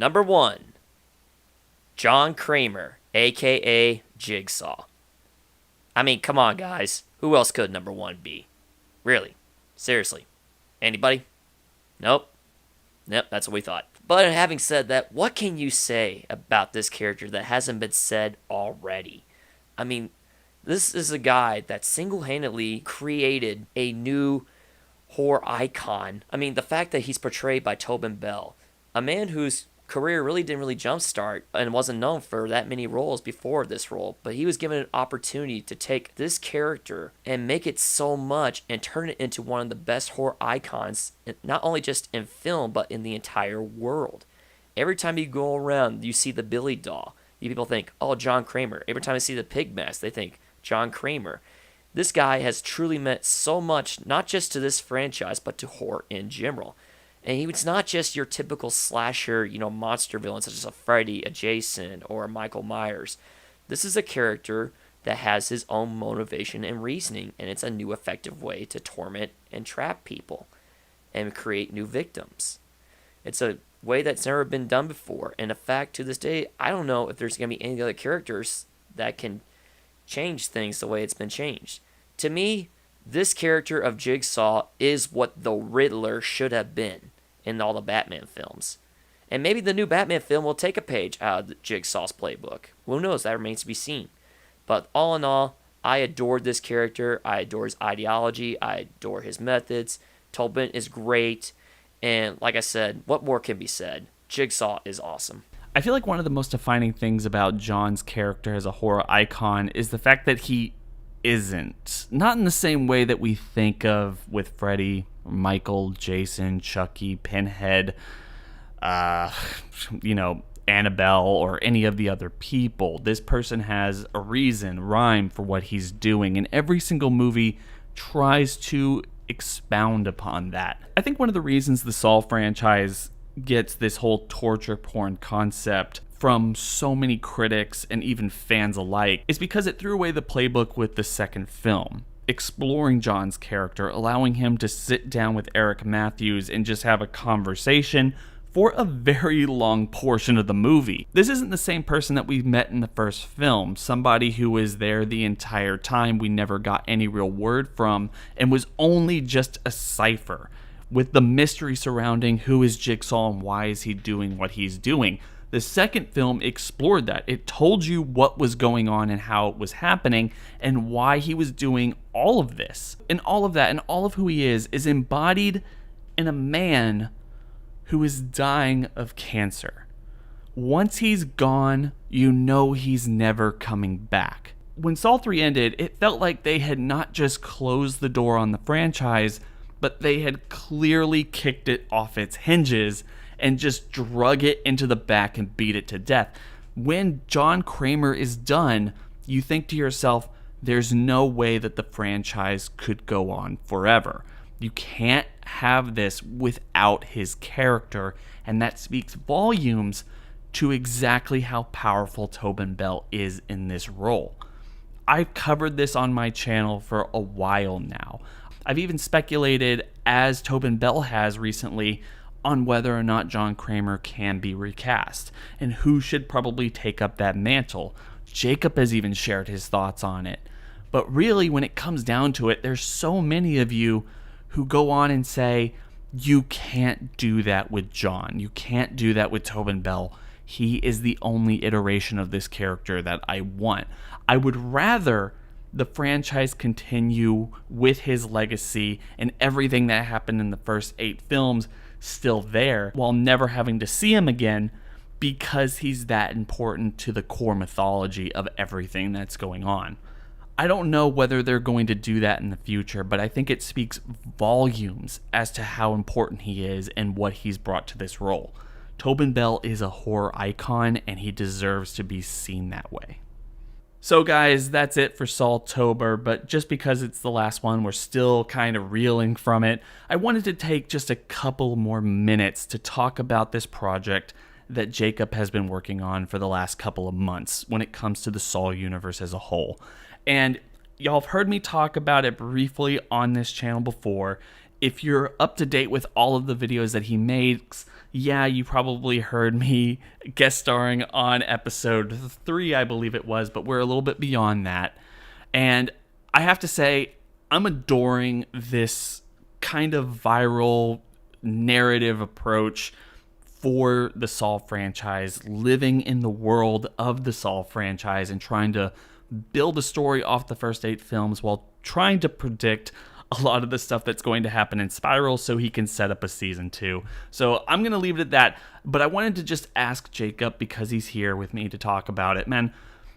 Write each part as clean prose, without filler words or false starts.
Number 1, John Kramer, aka Jigsaw. I mean, come on, guys. Who else could number 1 be? Really? Seriously? Anybody? Nope. Yep, that's what we thought. But having said that, what can you say about this character that hasn't been said already? I mean, this is a guy that single-handedly created a new horror icon. I mean, the fact that he's portrayed by Tobin Bell, a man whose career really didn't jumpstart and wasn't known for that many roles before this role, but he was given an opportunity to take this character and make it so much and turn it into one of the best horror icons, not only just in film, but in the entire world. Every time you go around, you see the Billy doll. People think, oh, John Kramer. Every time I see the pig mask, they think, John Kramer. This guy has truly meant so much, not just to this franchise, but to horror in general. And he was not just your typical slasher, monster villain such as a Freddy, a Jason, or a Michael Myers. This is a character that has his own motivation and reasoning, and it's a new effective way to torment and trap people and create new victims. It's a way that's never been done before, and in fact, to this day, I don't know if there's going to be any other characters that can change things the way it's been changed. To me, this character of Jigsaw is what the Riddler should have been in all the Batman films. And maybe the new Batman film will take a page out of Jigsaw's playbook. Who knows? That remains to be seen. But all in all, I adored this character. I adore his ideology. I adore his methods. Tobin is great. And like I said, what more can be said? Jigsaw is awesome. I feel like one of the most defining things about John's character as a horror icon is the fact that he isn't. Not in the same way that we think of with Freddy, Michael, Jason, Chucky, Pinhead, Annabelle, or any of the other people. This person has a reason, rhyme for what he's doing, and every single movie tries to expound upon that. I think one of the reasons the Saw franchise gets this whole torture porn concept from so many critics and even fans alike is because it threw away the playbook with the second film, exploring John's character, allowing him to sit down with Eric Matthews and just have a conversation for a very long portion of the movie. This isn't the same person that we met in the first film, somebody who was there the entire time we never got any real word from and was only just a cipher, with the mystery surrounding who is Jigsaw and why is he doing what he's doing. The second film explored that. It told you what was going on and how it was happening and why he was doing all of this. And all of that and all of who he is embodied in a man who is dying of cancer. Once he's gone, you know he's never coming back. When Saw 3 ended, it felt like they had not just closed the door on the franchise, but they had clearly kicked it off its hinges and just drug it into the back and beat it to death. When John Kramer is done, you think to yourself, there's no way that the franchise could go on forever. You can't have this without his character, and that speaks volumes to exactly how powerful Tobin Bell is in this role. I've covered this on my channel for a while now. I've even speculated, as Tobin Bell has recently, on whether or not John Kramer can be recast and who should probably take up that mantle. Jacob has even shared his thoughts on it. But really, when it comes down to it, there's so many of you who go on and say, you can't do that with John. You can't do that with Tobin Bell. He is the only iteration of this character that I want. I would rather the franchise continue with his legacy and everything that happened in the first 8 films still there, while never having to see him again, because he's that important to the core mythology of everything that's going on. I don't know whether they're going to do that in the future, but I think it speaks volumes as to how important he is and what he's brought to this role. Tobin Bell is a horror icon, and he deserves to be seen that way. So guys, that's it for SAW-Tober, but just because it's the last one, we're still kind of reeling from it. I wanted to take just a couple more minutes to talk about this project that Jacob has been working on for the last couple of months when it comes to the Saw universe as a whole. And y'all have heard me talk about it briefly on this channel before. if you're up to date with all of the videos that he makes, yeah, you probably heard me guest starring on episode 3, I believe it was, but we're a little bit beyond that. And I have to say, I'm adoring this kind of viral narrative approach for the Saw franchise, living in the world of the Saw franchise and trying to build a story off the first 8 films while trying to predict a lot of the stuff that's going to happen in Spiral so he can set up a season 2. So I'm going to leave it at that, but I wanted to just ask Jacob, because he's here with me to talk about it. Man,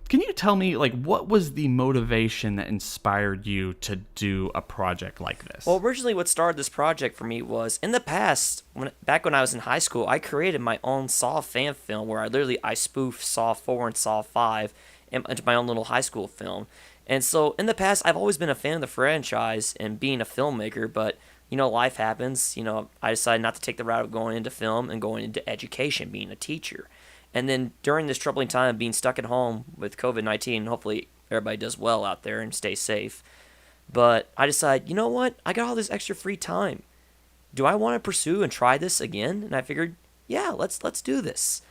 can you tell me, like, what was the motivation that inspired you to do a project like this? Well, originally what started this project for me was, in the past, back when I was in high school, I created my own Saw fan film where I spoofed Saw 4 and Saw 5 into my own little high school film. And so in the past, I've always been a fan of the franchise and being a filmmaker, but, life happens. I decided not to take the route of going into film and going into education, being a teacher. And then during this troubling time of being stuck at home with COVID-19, hopefully everybody does well out there and stay safe. But I decided, you know what? I got all this extra free time. Do I want to pursue and try this again? And I figured, yeah, let's do this.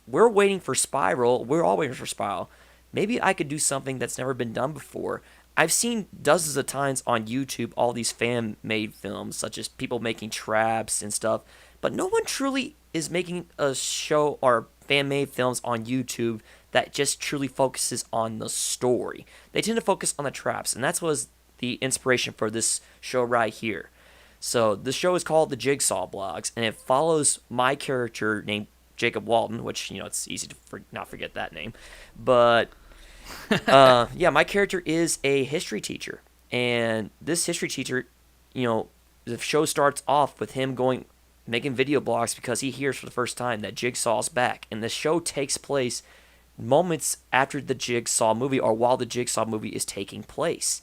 We're waiting for Spiral. We're all waiting for Spiral. Maybe I could do something that's never been done before. I've seen dozens of times on YouTube all these fan-made films, such as people making traps and stuff, but no one truly is making a show or fan-made films on YouTube that just truly focuses on the story. They tend to focus on the traps, and that was the inspiration for this show right here. So the show is called the Jigsaw Blogs, and it follows my character named Jacob Walton, which, it's easy to not forget that name. But, my character is a history teacher. And this history teacher, the show starts off with him making video blogs because he hears for the first time that Jigsaw's back. And the show takes place moments after the Jigsaw movie or while the Jigsaw movie is taking place.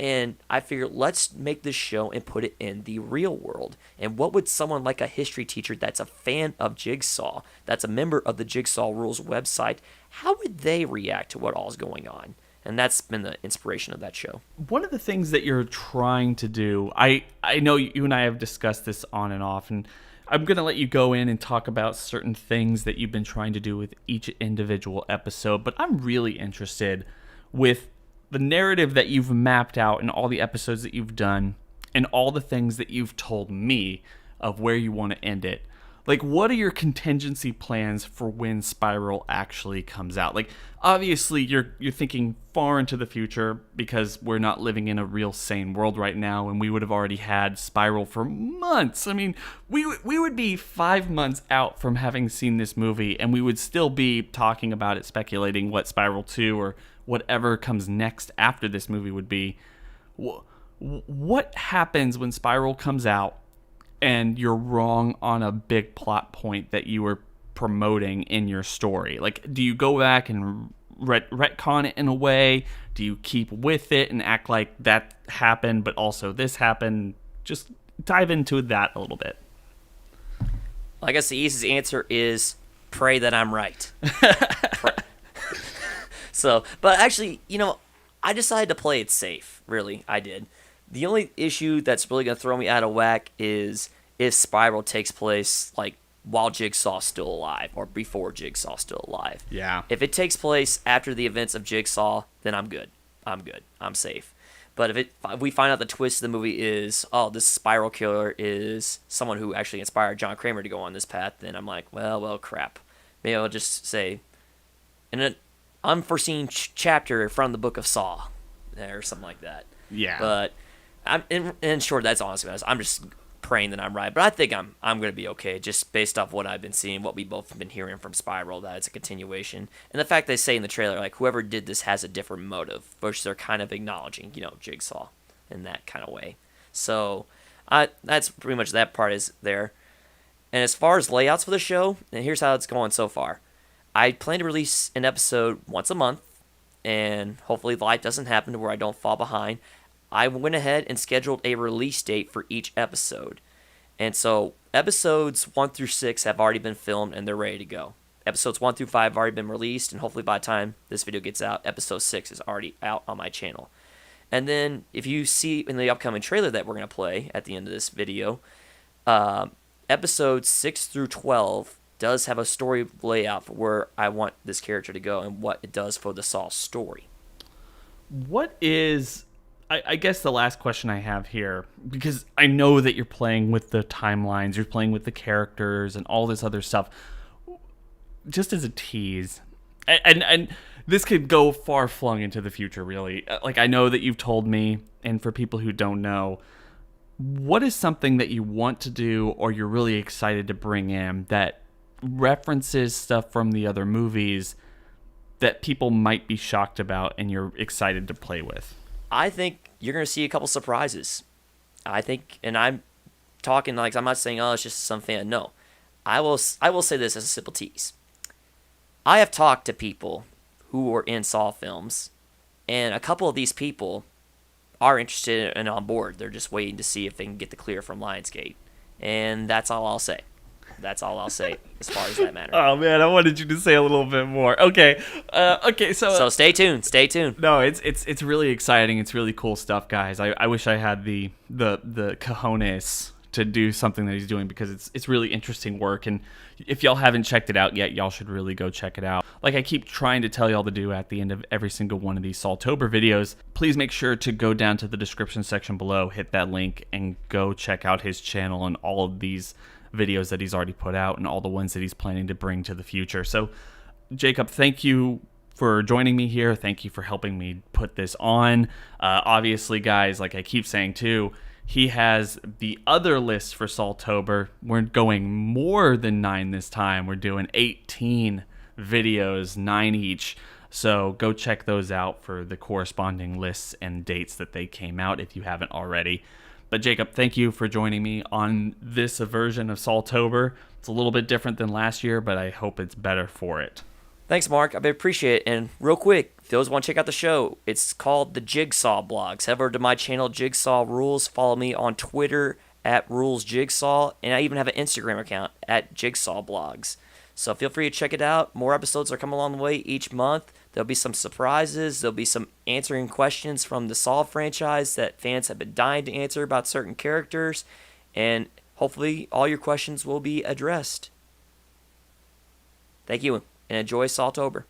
And I figured, let's make this show and put it in the real world. And what would someone like a history teacher that's a fan of Jigsaw, that's a member of the Jigsaw Rules website, how would they react to what all is going on? And that's been the inspiration of that show. One of the things that you're trying to do, I know you and I have discussed this on and off, and I'm going to let you go in and talk about certain things that you've been trying to do with each individual episode, but I'm really interested with the narrative that you've mapped out in all the episodes that you've done and all the things that you've told me of where you want to end it. Like, what are your contingency plans for when Spiral actually comes out? Like, obviously, you're thinking far into the future because we're not living in a real sane world right now, and we would have already had Spiral for months. I mean, we would be 5 months out from having seen this movie, and we would still be talking about it, speculating what Spiral 2 or whatever comes next after this movie would be. What happens when Spiral comes out and you're wrong on a big plot point that you were promoting in your story? Like, do you go back and retcon it in a way? Do you keep with it and act like that happened, but also this happened? Just dive into that a little bit. I guess the easiest answer is pray that I'm right. So, but actually, I decided to play it safe. Really, I did. The only issue that's really going to throw me out of whack is if Spiral takes place, like, while Jigsaw's still alive or before Jigsaw's still alive. Yeah. If it takes place after the events of Jigsaw, then I'm good. I'm safe. But if we find out the twist of the movie is, this Spiral killer is someone who actually inspired John Kramer to go on this path, then I'm like, well, crap. Maybe I'll just say, in an unforeseen chapter from the Book of Saw, or something like that. Yeah. But in short, that's honestly what I'm just praying that I'm right. But I think I'm going to be okay, just based off what I've been seeing, what we both have been hearing from Spiral, that it's a continuation. And the fact they say in the trailer, like, whoever did this has a different motive, which they're kind of acknowledging, Jigsaw in that kind of way. So that's pretty much that part is there. And as far as layouts for the show, and here's how it's going so far. I plan to release an episode once a month, and hopefully life doesn't happen to where I don't fall behind. I went ahead and scheduled a release date for each episode. And so episodes 1 through 6 have already been filmed and they're ready to go. Episodes 1 through 5 have already been released, and hopefully by the time this video gets out, episode 6 is already out on my channel. And then if you see in the upcoming trailer that we're going to play at the end of this video, episodes 6 through 12 does have a story layout for where I want this character to go and what it does for the Saw story. What is, I guess the last question I have here, because I know that you're playing with the timelines, you're playing with the characters and all this other stuff, just as a tease, and this could go far flung into the future, really. Like, I know that you've told me, and for people who don't know, what is something that you want to do or you're really excited to bring in that references stuff from the other movies that people might be shocked about and you're excited to play with? I think you're going to see a couple surprises. I think, and I'm talking like, I'm not saying, oh, it's just some fan. No. I will say this as a simple tease. I have talked to people who were in Saw films, and a couple of these people are interested and on board. They're just waiting to see if they can get the clear from Lionsgate. And that's all I'll say. That's all I'll say as far as that matter. Oh man, I wanted you to say a little bit more. Okay, so stay tuned. Stay tuned. No, it's really exciting. It's really cool stuff, guys. I wish I had the cojones to do something that he's doing, because it's really interesting work. And if y'all haven't checked it out yet, y'all should really go check it out. Like I keep trying to tell y'all to do at the end of every single one of these SAW-Tober videos, please make sure to go down to the description section below, hit that link, and go check out his channel and all of these videos that he's already put out and all the ones that he's planning to bring to the future. So, Jacob, thank you for joining me here. Thank you for helping me put this on. Obviously, guys, like I keep saying too, he has the other list for SAW-Tober. We're going more than 9 this time. We're doing 18 videos, 9 each. So go check those out for the corresponding lists and dates that they came out if you haven't already. But Jacob, thank you for joining me on this version of SAW-Tober. It's a little bit different than last year, but I hope it's better for it. Thanks, Mark. I appreciate it. And real quick, if those want to check out the show, it's called the Jigsaw Blogs. Head over to my channel, Jigsaw Rules. Follow me on Twitter at RulesJigsaw. And I even have an Instagram account at Jigsaw Blogs. So feel free to check it out. More episodes are coming along the way each month. There'll be some surprises. There'll be some answering questions from the Saw franchise that fans have been dying to answer about certain characters. And hopefully all your questions will be addressed. Thank you, and enjoy SAW-Tober.